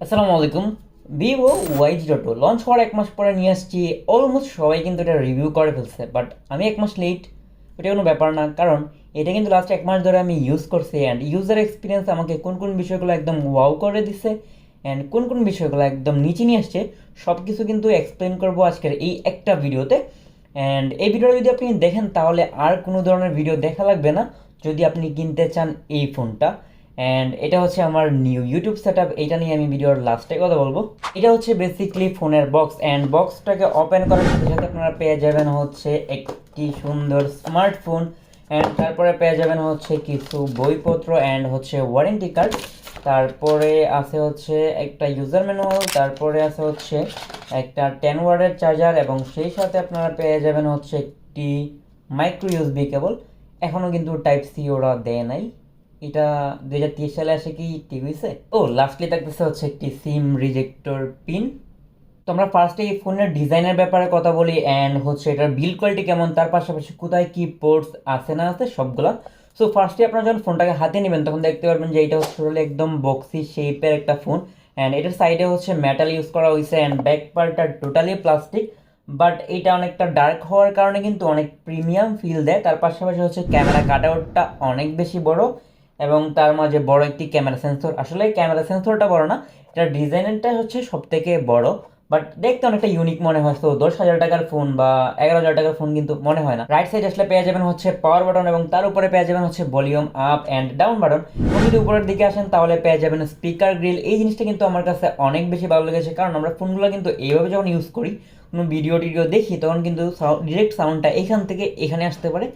আসসালামু আলাইকুম। vivo Y02 launch হওয়ার এক মাস পরে নিয়ে আসছি। অলমোস্ট সবাই কিন্তু এটা রিভিউ করে ফেলছে, বাট আমি এক মাস লেট। এটা কোনো ব্যাপার না, কারণ এটা কিন্তু লাস্ট এক মাস ধরে আমি ইউজ করছি অ্যান্ড ইউজার এক্সপিরিয়েন্স আমাকে কোন কোন বিষয়গুলো একদম ওয়াও করে দিছে অ্যান্ড কোন কোন বিষয়গুলো একদম নিচে নিয়ে আসছে, সব কিছু কিন্তু এক্সপ্লেন করবো আজকের এই একটা ভিডিওতে। অ্যান্ড এই ভিডিওটা যদি আপনি দেখেন তাহলে আর কোনো ধরনের ভিডিও দেখা লাগবে না যদি আপনি কিনতে চান এই ফোনটা। অ্যান্ড এটা হচ্ছে আমার নিউ ইউটিউব সেট আপ, এইটা নিয়ে আমি ভিডিওর লাস্টে কথা বলবো। এটা হচ্ছে বেসিকলি ফোনের বক্স, অ্যান্ড বক্সটাকে ওপেন করার সাথে সাথে আপনারা পেয়ে যাবেন হচ্ছে একটি সুন্দর স্মার্টফোন, অ্যান্ড তারপরে পেয়ে যাবেন হচ্ছে কিছু বইপত্র অ্যান্ড হচ্ছে ওয়ারেন্টি কার্ড। তারপরে আছে হচ্ছে একটা ইউজার ম্যানুয়াল, তারপরে আছে হচ্ছে একটা 10 ওয়াটের চার্জার, এবং সেই সাথে আপনারা পেয়ে যাবেন হচ্ছে একটি মাইক্রো ইউএসবি কেবল। এখনও কিন্তু টাইপ সি ওরা দেয় নাই, এটা 2023 সালে আসে কি ঠিক হয়েছে। ও লাস্টলি থাকতেছে হচ্ছে একটি সিম রিজেক্টর পিন। তো আমরা ফার্স্টে এই ফোনের ডিজাইনের ব্যাপারে কথা বলি অ্যান্ড হচ্ছে এটার বিল্ড কোয়ালিটি কেমন, তার পাশাপাশি কোথায় কি পোর্টস আছে না আছে সবগুলা। সো ফার্স্টে আপনারা যখন ফোনটাকে হাতে নেবেন তখন দেখতে পারবেন যে এটা হচ্ছে আসলে একদম বক্সি শেপের একটা ফোন, অ্যান্ড এটার সাইডে হচ্ছে মেটাল ইউজ করা হয়েছে অ্যান্ড ব্যাক পার্টটা টোটালি প্লাস্টিক। বাট এটা অনেকটা ডার্ক হওয়ার কারণে কিন্তু অনেক প্রিমিয়াম ফিল দেয়। তার পাশাপাশি হচ্ছে ক্যামেরা কাটআউটটা অনেক বেশি বড়, এবং তার মাঝে বড় একটি ক্যামেরা সেন্সর। আসলে ক্যামেরা সেন্সরটা বড় না, এটার ডিজাইনটা হচ্ছে সব থেকে বড়, বাট দেখতে অনেকটা ইউনিক মনে হয়। তো 10,000 টাকার ফোন বা 11,000 টাকার ফোন কিন্তু মনে হয় না। রাইট সাইড আসলে পেয়ে যাবেন হচ্ছে পাওয়ার বাটন, এবং তার উপরে পেয়ে যাবেন হচ্ছে volume up and down button. এবং যদি উপরের দিকে আসেন তাহলে পেয়ে যাবেন স্পিকার গ্রিল। এই জিনিসটা কিন্তু আমার কাছে অনেক বেশি ভালো লেগেছে, কারণ আমরা ফোনগুলো কিন্তু এইভাবে যখন ইউজ করি, কোনো ভিডিও টিডিও দেখি, তখন কিন্তু ডিরেক্ট সাউন্ডটা এখান থেকে এখানে আসতে পারে।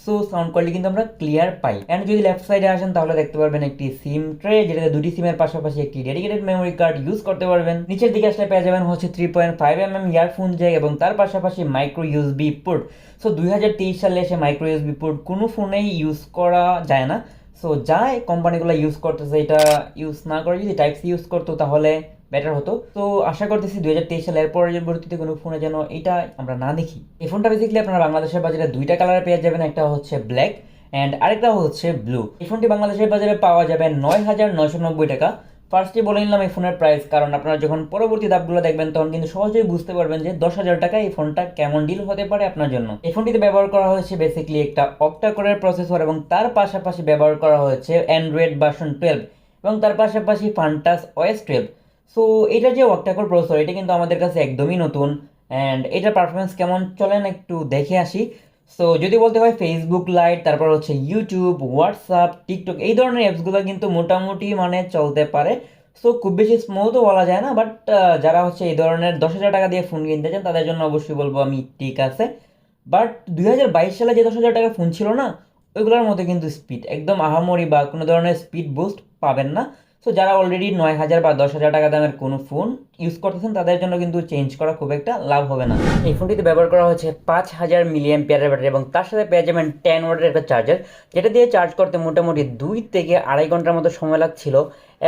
সো সাউন্ড কোয়ালিটি কিন্তু আমরা ক্লিয়ার পাই। অ্যান্ড যদি লেফট সাইডে আসেন তাহলে দেখতে পারবেন একটি সিম ট্রে, যেটাতে দুটি সিমের পাশাপাশি একটি ডেডিকেটেড মেমোরি কার্ড ইউজ করতে পারবেন। নিচের দিকে আসলে পেয়ে যাবেন হচ্ছে 3.5 mm ইয়ারফোন জ্যাক, এবং তার পাশাপাশি মাইক্রো ইউএসবি পোর্ট। সো 2023 সালে এসে মাইক্রো ইউএসবি পোর্ট কোনো ফোনেই ইউজ করা যায় না। সো যাই কোম্পানিগুলো ইউজ করতেছে, এটা ইউজ না করে যদি টাইপ সি ইউজ করতো তাহলে বেটার হতো। তো আশা করতেছি 2023 সালে এর পরবর্তীতে কোনো ফোনে যেন এটা আমরা না দেখি। এই ফোনটা বেসিক্যালি আপনারা বাংলাদেশের বাজারে দুইটা কালারে পেয়ে যাবেন, একটা হচ্ছে ব্ল্যাক অ্যান্ড আরেকটা হচ্ছে ব্লু। এই ফোনটি বাংলাদেশের বাজারে পাওয়া যাবে 9,990 টাকা। ফার্স্টে বলে নিলাম এই ফোনের প্রাইস, কারণ আপনারা যখন পরবর্তী দামগুলো দেখবেন তখন কিন্তু সহজেই বুঝতে পারবেন যে 10,000 টাকা এই ফোনটা কেমন ডিল হতে পারে আপনার জন্য। এই ফোনটিতে ব্যবহার করা হয়েছে বেসিক্যালি একটা অক্টা কোরের প্রসেসর, এবং তার পাশাপাশি ব্যবহার করা হয়েছে অ্যান্ড্রয়েড ভার্সন 12, এবং তার পাশাপাশি ফান্টাস ওএস 12। সো এটা যে অক্টাকোর প্রসেসর, এটা কিন্তু আমাদের কাছে একদমই নতুন, অ্যান্ড এটার পারফরমেন্স কেমন চলেন একটু দেখে আসি। সো যদি বলতে হয় ফেসবুক লাইট, তারপর হচ্ছে ইউটিউব, হোয়াটসঅ্যাপ, টিকটক, এই ধরনের অ্যাপসগুলো কিন্তু মোটামুটি মানে চলতে পারে। সো খুব বেশি স্মুথও বলা যায় না, বাট যারা হচ্ছে এই ধরনের 10,000 টাকা দিয়ে ফোন কিনতে চান তাদের জন্য অবশ্যই বলবো আমি ঠিক আছে। বাট 2022 সালে যে 10,000 টাকা ফোন ছিল না, ওইগুলোর মধ্যে কিন্তু স্পিড একদম আহামরি বা কোনো ধরনের স্পিড বুস্ট পাবেন না। সো যারা অলরেডি 9,000 বা 10,000 টাকা দামের কোনো ফোন ইউজ করতেছেন তাদের জন্য কিন্তু চেঞ্জ করা খুব একটা লাভ হবে না। এই ফোনটিতে ব্যবহার করা হয়েছে 5,000 mAh ব্যাটারি, এবং তার সাথে পেয়ে যাবেন 10 ওয়াটের একটা চার্জার, যেটা দিয়ে চার্জ করতে মোটামুটি 2 থেকে আড়াই ঘন্টার মতো সময় লাগছিল।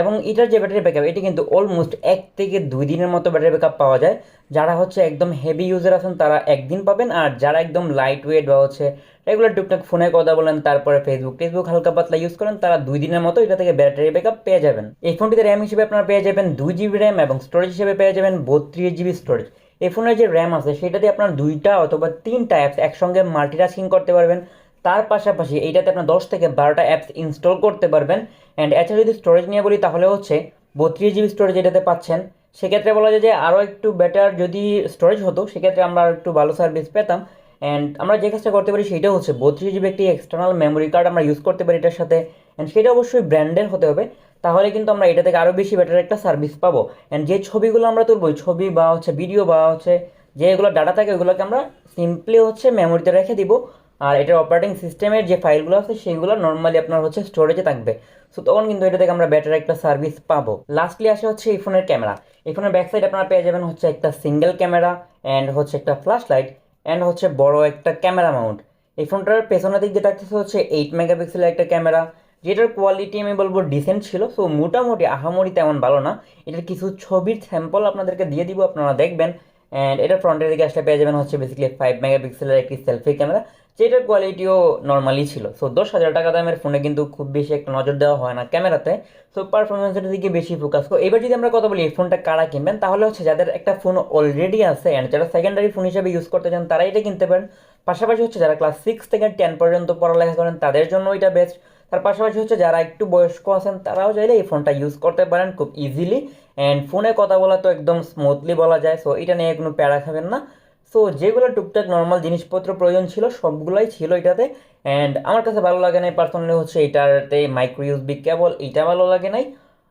এবং এটার যে ব্যাটারি ব্যাকআপ, এটি কিন্তু অলমোস্ট 1 থেকে 2 দিনের মতো ব্যাটারি ব্যাকআপ পাওয়া যায়। যারা হচ্ছে একদম হেভি ইউজার আছেন তারা একদিন পাবেন, আর যারা একদম লাইট ওয়েট বা হচ্ছে রেগুলার টুকটাক ফোনে কথা বলেন, তারপরে ফেসবুক হালকা পাতলা ইউজ করেন, তারা 2 দিনের মতো এটা থেকে ব্যাটারি ব্যাকআপ পেয়ে যাবেন। এই ফোনটিতে র্যাম হিসেবে আপনারা পেয়ে যাবেন 2 GB র্যাম, এবং স্টোরেজ হিসেবে পেয়ে যাবেন 32 GB স্টোরেজ। এই ফোনের যে র্যাম আছে সেটাতে আপনার 2টা অথবা 3টা অ্যাপস একসঙ্গে মাল্টিটাস্কিং করতে পারবেন। তার পাশাপাশি এইটাতে আপনার 10 থেকে 12টা অ্যাপস ইনস্টল করতে পারবেন। অ্যান্ড এছাড়া যদি স্টোরেজ নিয়ে বলি তাহলে হচ্ছে 32 GB স্টোরেজ এটাতে পাচ্ছেন। সেক্ষেত্রে বলা যায় যে আরও একটু বেটার যদি স্টোরেজ হতো, সেক্ষেত্রে আমরা আর একটু ভালো সার্ভিস পেতাম। অ্যান্ড আমরা যে কাজটা করতে পারি সেটা হচ্ছে 32 GB একটি এক্সটার্নাল মেমোরি কার্ড আমরা ইউজ করতে পারি এটার সাথে, অ্যান্ড সেটা অবশ্যই ব্র্যান্ডের হতে হবে। তাহলে কিন্তু আমরা এটা থেকে আরও বেশি বেটার একটা সার্ভিস পাবো। অ্যান্ড যে ছবিগুলো আমরা তুলবো, ছবি বা হচ্ছে ভিডিও বা হচ্ছে যেগুলো ডাটা থাকে, ওইগুলোকে আমরা সিম্পলি হচ্ছে মেমোরিতে রেখে দিব, আর এটার অপারেটিং সিস্টেমের যে ফাইলগুলো আছে সেইগুলো নর্মালি আপনার হচ্ছে স্টোরেজে থাকবে। সো তখন কিন্তু এটা থেকে আমরা বেটার একটা সার্ভিস পাবো। লাস্টলি আসে হচ্ছে এই ফোনের ক্যামেরা। এই ফোনের ব্যাক সাইড আপনারা পেয়ে যাবেন হচ্ছে একটা সিঙ্গেল ক্যামেরা, অ্যান্ড হচ্ছে একটা ফ্ল্যাশ লাইট, অ্যান্ড হচ্ছে বড় একটা ক্যামেরা মাউন্ট। এই ফোনটার পেছনের দিক দিয়ে থাকতেছে হচ্ছে 8 মেগাপিক্সেলের একটা ক্যামেরা, যেটার কোয়ালিটি আমি বলবো ডিসেন্ট ছিল। সো মোটামুটি আহামরি তেমন ভালো না। এটার কিছু ছবির স্যাম্পল আপনাদেরকে দিয়ে দিব, আপনারা দেখবেন। অ্যান্ড এটার ফ্রন্টের দিকে আসলে পেয়ে যাবেন হচ্ছে বেসিক্যালি 5 মেগাপিক্সেলের একটি সেলফি ক্যামেরা, যেটার কোয়ালিটিও নর্মালি ছিল। সো 10,000 টাকা দামের ফোনে কিন্তু খুব বেশি একটা নজর দেওয়া হয় না ক্যামেরাতে, সো পারফরমেন্সের দিকে বেশি ফোকাস। তো এবার যদি আমরা কথা বলি এই ফোনটা কারা কিনবেন, তাহলে হচ্ছে যাদের একটা ফোন অলরেডি আছে অ্যান্ড যারা সেকেন্ডারি ফোন হিসেবে ইউজ করতে চান তারা এটা কিনতে পারেন। পাশাপাশি হচ্ছে যারা ক্লাস 6 থেকে 10 পর্যন্ত পড়ালেখা করেন তাদের জন্য এটা বেস্ট। তার পাশাপাশি হচ্ছে যারা একটু বয়স্ক আছেন তারাও চাইলে এই ফোনটা ইউজ করতে পারেন খুব ইজিলি, অ্যান্ড ফোনে কথা বলা তো একদম স্মুথলি বলা যায়, সো এটা নিয়ে কোনো প্যারা খাবেন না। সো যেগুলো টুকটাক নর্মাল জিনিসপত্র প্রয়োজন ছিল সবগুলাই ছিল এটাতে। অ্যান্ড আমার কাছে ভালো লাগে নাই পার্সোনালি হচ্ছে এটাতে মাইক্রো ইউএসবি কেবল, এটা ভালো লাগে নাই।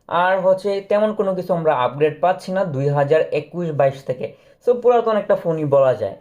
আর হচ্ছে তেমন কোনো কিছু আমরা আপগ্রেড পাচ্ছি না 2021-22 থেকে। সো পুরাতন একটা ফোনই বলা যায়।